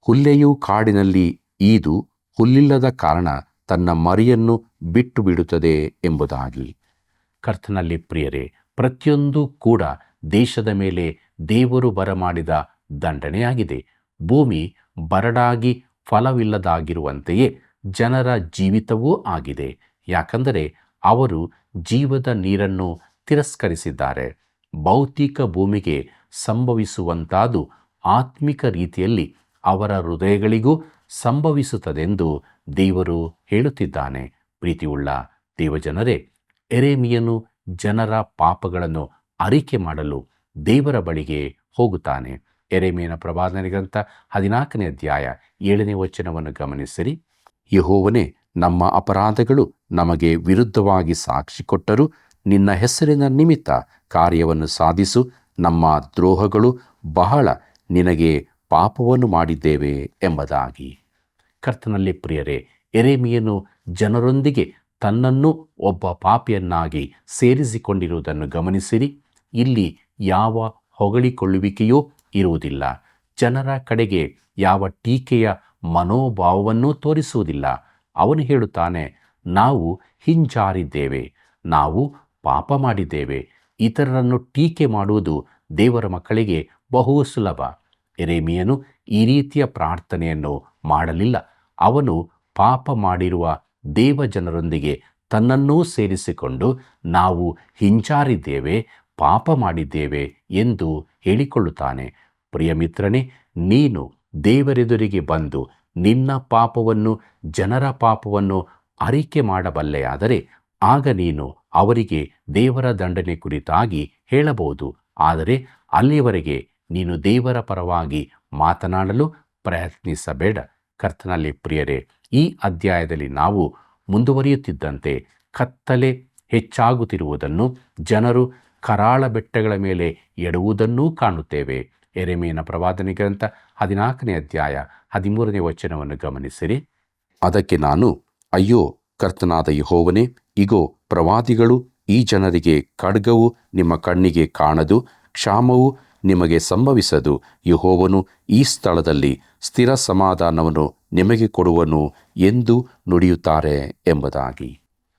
ಹುಲ್ಲೆಯು ಕಾಡಿನಲ್ಲಿ ಈದು ಹುಲ್ಲಿಲ್ಲದ ಕಾರಣ ತನ್ನ ಮರಿಯನ್ನು ಬಿಟ್ಟು ಬಿಡುತ್ತದೆ ಎಂಬುದಾಗಿ. ಕರ್ತನಲ್ಲಿ ಪ್ರಿಯರೇ, ಪ್ರತಿಯೊಂದು ಕೂಡ ದೇಶದ ಮೇಲೆ ದೇವರು ಬರಮಾಡಿದ ದಂಡನೆಯಾಗಿದೆ. ಭೂಮಿ ಬರಡಾಗಿ ಫಲವಿಲ್ಲದಾಗಿರುವಂತೆಯೇ ಜನರ ಜೀವಿತವೂ ಆಗಿದೆ. ಯಾಕಂದರೆ ಅವರು ಜೀವದ ನೀರನ್ನು ತಿರಸ್ಕರಿಸಿದ್ದಾರೆ. ಭೌತಿಕ ಭೂಮಿಗೆ ಸಂಭವಿಸುವಂತಾದು ಆತ್ಮಿಕ ರೀತಿಯಲ್ಲಿ ಅವರ ಹೃದಯಗಳಿಗೂ ಸಂಭವಿಸುತ್ತದೆಂದು ದೇವರು ಹೇಳುತ್ತಿದ್ದಾನೆ. ಪ್ರೀತಿಯುಳ್ಳ ದೇವಜನರೇ, ಯೆರೆಮೀಯನು ಜನರ ಪಾಪಗಳನ್ನು ಅರಿಕೆ ಮಾಡಲು ದೇವರ ಬಳಿಗೆ ಹೋಗುತ್ತಾನೆ. ಯೆರೆಮೀಯನ ಪ್ರವಾದನೆ ಗ್ರಂಥ 14ನೇ ಅಧ್ಯಾಯ 7ನೇ ವಚನವನ್ನು ಗಮನಿಸಿರಿ. ಯೆಹೋವನೇ, ನಮ್ಮ ಅಪರಾಧಗಳು ನಮಗೆ ವಿರುದ್ಧವಾಗಿ ಸಾಕ್ಷಿ ಕೊಟ್ಟರು. ನಿನ್ನ ಹೆಸರಿನ ನಿಮಿತ್ತ ಕಾರ್ಯವನ್ನು ಸಾಧಿಸು. ನಮ್ಮ ದ್ರೋಹಗಳು ಬಹಳ, ನಿನಗೆ ಪಾಪವನ್ನು ಮಾಡಿದ್ದೇವೆ ಎಂಬುದಾಗಿ. ಕರ್ತನಲ್ಲಿ ಪ್ರಿಯರೇ, ಯೆರೆಮೀಯನು ಜನರೊಂದಿಗೆ ತನ್ನನ್ನು ಒಬ್ಬ ಪಾಪಿಯನ್ನಾಗಿ ಸೇರಿಸಿಕೊಂಡಿರುವುದನ್ನು ಗಮನಿಸಿರಿ. ಇಲ್ಲಿ ಯಾವ ಹೊಗಳಿಕೊಳ್ಳುವಿಕೆಯೂ ಇರುವುದಿಲ್ಲ. ಜನರ ಕಡೆಗೆ ಯಾವ ಟೀಕೆಯ ಮನೋಭಾವವನ್ನೂ ತೋರಿಸುವುದಿಲ್ಲ. ಅವನು ಹೇಳುತ್ತಾನೆ, ನಾವು ಹಿಂಜಾರಿದ್ದೇವೆ, ನಾವು ಪಾಪ ಮಾಡಿದ್ದೇವೆ. ಇತರರನ್ನು ಟೀಕೆ ಮಾಡುವುದು ದೇವರ ಮಕ್ಕಳಿಗೆ ಬಹು ಸುಲಭ. ಯೆರೆಮೀಯನು ಈ ರೀತಿಯ ಪ್ರಾರ್ಥನೆಯನ್ನು ಮಾಡಲಿಲ್ಲ. ಅವನು ಪಾಪ ಮಾಡಿರುವ ದೇವ ಜನರೊಂದಿಗೆ ತನ್ನನ್ನೂ ಸೇರಿಸಿಕೊಂಡು ನಾವು ಹಿಂಜಾರಿದ್ದೇವೆ, ಪಾಪ ಮಾಡಿದ್ದೇವೆ ಎಂದು ಹೇಳಿಕೊಳ್ಳುತ್ತಾನೆ. ಪ್ರಿಯ ಮಿತ್ರನೇ, ನೀನು ದೇವರೆದುರಿಗೆ ಬಂದು ನಿನ್ನ ಪಾಪವನ್ನು, ಜನರ ಪಾಪವನ್ನು ಅರಿಕೆ ಮಾಡಬಲ್ಲೆಯಾದರೆ ಆಗ ನೀನು ಅವರಿಗೆ ದೇವರ ದಂಡನೆ ಕುರಿತಾಗಿ ಹೇಳಬಹುದು. ಆದರೆ ಅಲ್ಲಿಯವರೆಗೆ ನೀನು ದೇವರ ಪರವಾಗಿ ಮಾತನಾಡಲು ಪ್ರಯತ್ನಿಸಬೇಡ. ಕರ್ತನಲ್ಲಿ ಪ್ರಿಯರೇ, ಈ ಅಧ್ಯಾಯದಲ್ಲಿ ನಾವು ಮುಂದುವರಿಯುತ್ತಿದ್ದಂತೆ ಕತ್ತಲೆ ಹೆಚ್ಚಾಗುತ್ತಿರುವುದನ್ನು, ಜನರು ಕರಾಳ ಬೆಟ್ಟಗಳ ಮೇಲೆ ಎಡುವುದನ್ನೂ ಕಾಣುತ್ತೇವೆ. ಯೆರೆಮೀಯನ ಪ್ರವಾದನೆ ಗ್ರಂಥ 14ನೇ ಅಧ್ಯಾಯ 13ನೇ ವಚನವನ್ನು ಗಮನಿಸಿರಿ. ಅದಕ್ಕೆ ನಾನು, ಅಯ್ಯೋ ಕರ್ತನಾದ ಯೆಹೋವನೇ, ಇಗೋ ಪ್ರವಾದಿಗಳು ಈ ಜನರಿಗೆ ಖಡ್ಗವು ನಿಮ್ಮ ಕಣ್ಣಿಗೆ ಕಾಣದು, ಕ್ಷಾಮವು ನಿಮಗೆ ಸಂಭವಿಸದು, ಯೆಹೋವನು ಈ ಸ್ಥಳದಲ್ಲಿ ಸ್ಥಿರ ಸಮಾಧಾನವನ್ನು ನಿಮಗೆ ಕೊಡುವನು ಎಂದು ನುಡಿಯುತ್ತಾರೆ ಎಂಬುದಾಗಿ.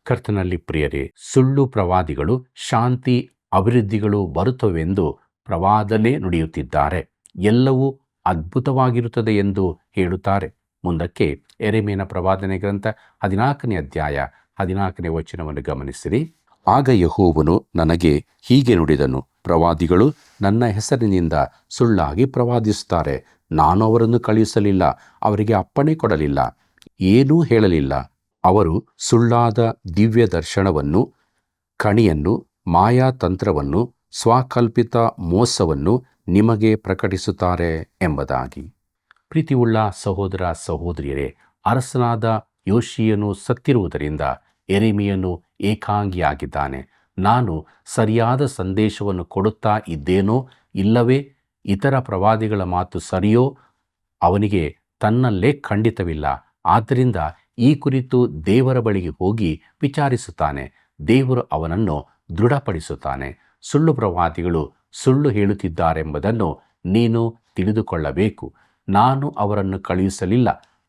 ಕರ್ತನಲ್ಲಿ ಪ್ರಿಯರೇ, ಸುಳ್ಳು ಪ್ರವಾದಿಗಳು ಶಾಂತಿ ಅಭಿವೃದ್ಧಿಗಳು ಬರುತ್ತವೆಂದು ಪ್ರವಾದನೆ ನುಡಿಯುತ್ತಿದ್ದಾರೆ. ಎಲ್ಲವೂ ಅದ್ಭುತವಾಗಿರುತ್ತದೆ ಎಂದು ಹೇಳುತ್ತಾರೆ. ಮುಂದಕ್ಕೆ ಯೆರೆಮೀಯನ ಪ್ರವಾದನೆ ಗ್ರಂಥ 14ನೇ ಅಧ್ಯಾಯ 14ನೇ ವಚನವನ್ನು ಗಮನಿಸಿರಿ. ಆಗ ಯೆಹೋವನು ನನಗೆ ಹೀಗೆ ನುಡಿದನು, ಪ್ರವಾದಿಗಳು ನನ್ನ ಹೆಸರಿನಿಂದ ಸುಳ್ಳಾಗಿ ಪ್ರವಾದಿಸುತ್ತಾರೆ. ನಾನು ಅವರನ್ನು ಕಳುಹಿಸಲಿಲ್ಲ, ಅವರಿಗೆ ಅಪ್ಪಣೆ ಕೊಡಲಿಲ್ಲ, ಏನೂ ಹೇಳಲಿಲ್ಲ. ಅವರು ಸುಳ್ಳಾದ ದಿವ್ಯ ದರ್ಶನವನ್ನು, ಕಣಿಯನ್ನು, ಮಾಯಾತಂತ್ರವನ್ನು, ಸ್ವಕಲ್ಪಿತ ಮೋಸವನ್ನು ನಿಮಗೆ ಪ್ರಕಟಿಸುತ್ತಾರೆ ಎಂಬುದಾಗಿ. ಪ್ರೀತಿಯುಳ್ಳ ಸಹೋದರ ಸಹೋದರಿಯರೇ, ಅರಸನಾದ ಯೋಷೀಯನು ಸತ್ತಿರುವುದರಿಂದ ಯೆರೆಮೀಯನು ಏಕಾಂಗಿಯಾಗಿದ್ದಾನೆ. ನಾನು ಸರಿಯಾದ ಸಂದೇಶವನ್ನು ಕೊಡುತ್ತಾ ಇದ್ದೇನೋ ಇಲ್ಲವೇ ಇತರ ಪ್ರವಾದಿಗಳ ಮಾತು ಸರಿಯೋ ಅವನಿಗೆ ತನ್ನಲ್ಲೇ ಖಂಡಿತವಿಲ್ಲ. ಆದ್ದರಿಂದ ಈ ಕುರಿತು ದೇವರ ಬಳಿಗೆ ಹೋಗಿ ವಿಚಾರಿಸುತ್ತಾನೆ. ದೇವರು ಅವನನ್ನು ದೃಢಪಡಿಸುತ್ತಾನೆ. ಸುಳ್ಳು ಪ್ರವಾದಿಗಳು ಸುಳ್ಳು ಹೇಳುತ್ತಿದ್ದಾರೆಂಬುದನ್ನು ನೀನು ತಿಳಿದುಕೊಳ್ಳಬೇಕು. ನಾನು ಅವರನ್ನು ಕಳುಹಿಸಲಿಲ್ಲ,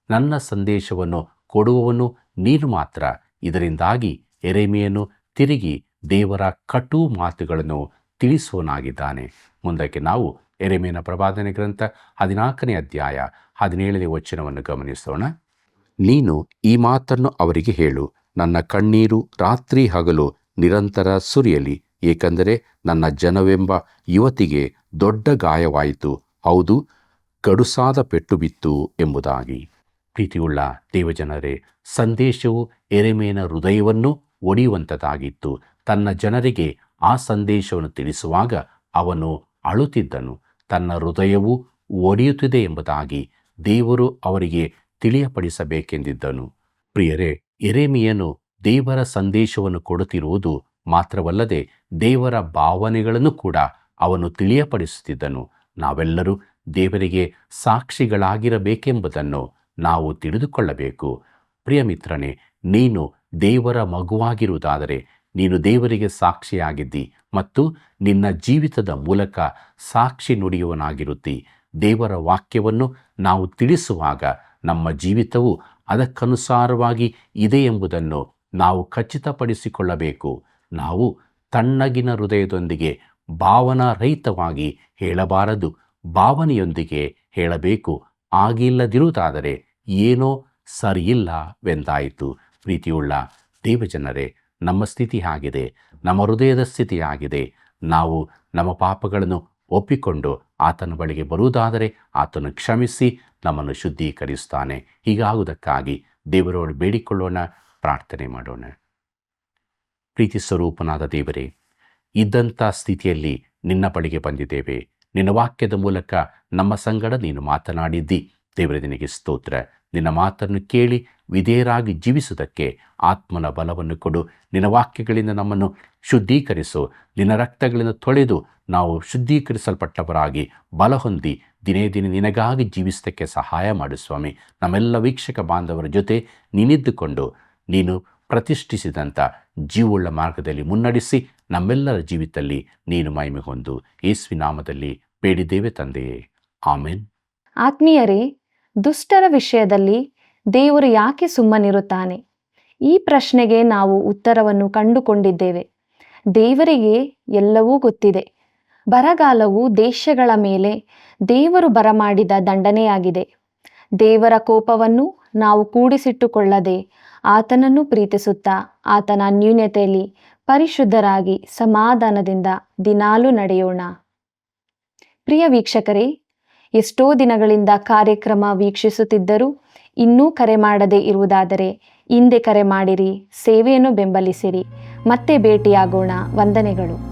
ನನ್ನ ಸಂದೇಶವನ್ನು ಕೊಡುವವನು ನೀನು ಮಾತ್ರ. ಇದರಿಂದಾಗಿ ಯೆರೆಮೀಯನು ತಿರುಗಿ ದೇವರ ಕಟು ಮಾತುಗಳನ್ನು ತಿಳಿಸುವನಾಗಿದ್ದಾನೆ. ಮುಂದಕ್ಕೆ ನಾವು ಯೆರೆಮೀಯನ ಪ್ರವಾದನೆ ಗ್ರಂಥ 14ನೇ ಅಧ್ಯಾಯ 17ನೇ ವಚನವನ್ನು ಗಮನಿಸೋಣ. ನೀನು ಈ ಮಾತನ್ನು ಅವರಿಗೆ ಹೇಳು, ನನ್ನ ಕಣ್ಣೀರು ರಾತ್ರಿ ಹಗಲು ನಿರಂತರ ಸುರಿಯಲಿ, ಏಕೆಂದರೆ ನನ್ನ ಜನವೆಂಬ ಯುವತಿಗೆ ದೊಡ್ಡ ಗಾಯವಾಯಿತು, ಹೌದು ಗಡುಸಾದ ಪೆಟ್ಟು ಬಿತ್ತು ಎಂಬುದಾಗಿ. ಪ್ರೀತಿಯುಳ್ಳ ದೇವಜನರೇ, ಸಂದೇಶವು ಯೆರೆಮೀಯನ ಹೃದಯವನ್ನು ಒಡೆಯುವಂಥದ್ದಾಗಿತ್ತು. ತನ್ನ ಜನರಿಗೆ ಆ ಸಂದೇಶವನ್ನು ತಿಳಿಸುವಾಗ ಅವನು ಅಳುತ್ತಿದ್ದನು. ತನ್ನ ಹೃದಯವು ಒಡೆಯುತ್ತಿದೆ ಎಂಬುದಾಗಿ ದೇವರು ಅವರಿಗೆ ತಿಳಿಯಪಡಿಸಬೇಕೆಂದಿದ್ದನು. ಪ್ರಿಯರೇ, ಯೆರೆಮೀಯನು ದೇವರ ಸಂದೇಶವನ್ನು ಕೊಡುತ್ತಿರುವುದು ಮಾತ್ರವಲ್ಲದೆ ದೇವರ ಭಾವನೆಗಳನ್ನು ಕೂಡ ಅವನು ತಿಳಿಯಪಡಿಸುತ್ತಿದ್ದನು. ನಾವೆಲ್ಲರೂ ದೇವರಿಗೆ ಸಾಕ್ಷಿಗಳಾಗಿರಬೇಕೆಂಬುದನ್ನು ನಾವು ತಿಳಿದುಕೊಳ್ಳಬೇಕು. ಪ್ರಿಯ ಮಿತ್ರನೇ, ನೀನು ದೇವರ ಮಗುವಾಗಿರುವುದಾದರೆ ನೀನು ದೇವರಿಗೆ ಸಾಕ್ಷಿಯಾಗಿದ್ದಿ ಮತ್ತು ನಿನ್ನ ಜೀವಿತದ ಮೂಲಕ ಸಾಕ್ಷಿ ನುಡಿಯುವನಾಗಿರುತ್ತಿ. ದೇವರ ವಾಕ್ಯವನ್ನು ನಾವು ತಿಳಿಸುವಾಗ ನಮ್ಮ ಜೀವಿತವು ಅದಕ್ಕನುಸಾರವಾಗಿ ಇದೆ ಎಂಬುದನ್ನು ನಾವು ಖಚಿತಪಡಿಸಿಕೊಳ್ಳಬೇಕು. ನಾವು ತಣ್ಣಗಿನ ಹೃದಯದೊಂದಿಗೆ ಭಾವನಾರಹಿತವಾಗಿ ಹೇಳಬಾರದು, ಭಾವನೆಯೊಂದಿಗೆ ಹೇಳಬೇಕು. ಆಗಿಲ್ಲದಿರುವುದಾದರೆ ಏನೋ ಸರಿಯಿಲ್ಲವೆಂದಾಯಿತು. ಪ್ರೀತಿಯುಳ್ಳ ದೇವಜನರೇ, ನಮ್ಮ ಸ್ಥಿತಿ ಆಗಿದೆ, ನಮ್ಮ ಹೃದಯದ ಸ್ಥಿತಿ ಆಗಿದೆ. ನಾವು ನಮ್ಮ ಪಾಪಗಳನ್ನು ಒಪ್ಪಿಕೊಂಡು ಆತನ ಬಳಿಗೆ ಬರುವುದಾದರೆ ಆತನು ಕ್ಷಮಿಸಿ ನಮ್ಮನ್ನು ಶುದ್ಧೀಕರಿಸ್ತಾನೆ. ಹೀಗಾಗುವುದಕ್ಕಾಗಿ ದೇವರೋடு ಬೇಡಿಕೊಳ್ಳೋಣ, ಪ್ರಾರ್ಥನೆ ಮಾಡೋಣ. ಪ್ರೀತಿ ಸ್ವರೂಪನಾದ ದೇವರೇ, ಇದ್ದಂಥ ಸ್ಥಿತಿಯಲ್ಲಿ ನಿನ್ನ ಬಳಿಗೆ ಬಂದಿದ್ದೇವೆ. ನಿನ್ನ ವಾಕ್ಯದ ಮೂಲಕ ನಮ್ಮ ಸಂಗಡ ನೀನು ಮಾತನಾಡಿದ್ದಿ. ದೇವರೇ, ನಿನಗೆ ಸ್ತೋತ್ರ. ನಿನ್ನ ಮಾತನ್ನು ಕೇಳಿ ವಿಧೇಯರಾಗಿ ಜೀವಿಸುವುದಕ್ಕೆ ಆತ್ಮನ ಬಲವನ್ನು ಕೊಡು. ನಿನ್ನ ವಾಕ್ಯಗಳಿಂದ ನಮ್ಮನ್ನು ಶುದ್ಧೀಕರಿಸು. ನಿನ್ನ ರಕ್ತಗಳಿಂದ ತೊಳೆದು ನಾವು ಶುದ್ಧೀಕರಿಸಲ್ಪಟ್ಟವರಾಗಿ ಬಲ ಹೊಂದಿ ದಿನೇ ದಿನೇ ನಿನಗಾಗಿ ಜೀವಿಸೋದಕ್ಕೆ ಸಹಾಯ ಮಾಡು ಸ್ವಾಮಿ. ನಮ್ಮೆಲ್ಲ ವೀಕ್ಷಕ ಬಾಂಧವರ ಜೊತೆ ನೀನಿದ್ದುಕೊಂಡು ನೀನು ಪ್ರತಿಷ್ಠಿಸಿದಂಥ ಜೀವವುಳ್ಳ ಮಾರ್ಗದಲ್ಲಿ ಮುನ್ನಡೆಸಿ ನಮ್ಮೆಲ್ಲರ ಜೀವಿತದಲ್ಲಿ ನೀನು ಮಹಿಮೆ ಹೊಂದು. ಯೇಸುವಿನ ನಾಮದಲ್ಲಿ ಬೇಡಿದ್ದೇವೆ ತಂದೆಯೇ, ಆಮೆನ್. ಆತ್ಮೀಯರೇ, ದುಷ್ಟರ ವಿಷಯದಲ್ಲಿ ದೇವರು ಯಾಕೆ ಸುಮ್ಮನಿರುತ್ತಾನೆ? ಈ ಪ್ರಶ್ನೆಗೆ ನಾವು ಉತ್ತರವನ್ನು ಕಂಡುಕೊಂಡಿದ್ದೇವೆ. ದೇವರಿಗೆ ಎಲ್ಲವೂ ಗೊತ್ತಿದೆ. ಬರಗಾಲವು ದೇಶಗಳ ಮೇಲೆ ದೇವರು ಬರಮಾಡಿದ ದಂಡನೆಯಾಗಿದೆ. ದೇವರ ಕೋಪವನ್ನು ನಾವು ಕೂಡಿಸಿಟ್ಟುಕೊಳ್ಳದೆ ಆತನನ್ನು ಪ್ರೀತಿಸುತ್ತಾ ಆತನ ಅನ್ಯೂನ್ಯತೆಯಲ್ಲಿ ಪರಿಶುದ್ಧರಾಗಿ ಸಮಾಧಾನದಿಂದ ದಿನಾಲೂ ನಡೆಯೋಣ. ಪ್ರಿಯ ವೀಕ್ಷಕರೇ, ಎಷ್ಟೋ ದಿನಗಳಿಂದ ಕಾರ್ಯಕ್ರಮ ವೀಕ್ಷಿಸುತ್ತಿದ್ದರೂ ಇನ್ನೂ ಕರೆ ಮಾಡದೇ ಇರುವುದಾದರೆ ಹಿಂದೆ ಕರೆ ಮಾಡಿರಿ, ಸೇವೆಯನ್ನು ಬೆಂಬಲಿಸಿರಿ. ಮತ್ತೆ ಭೇಟಿಯಾಗೋಣ. ವಂದನೆಗಳು.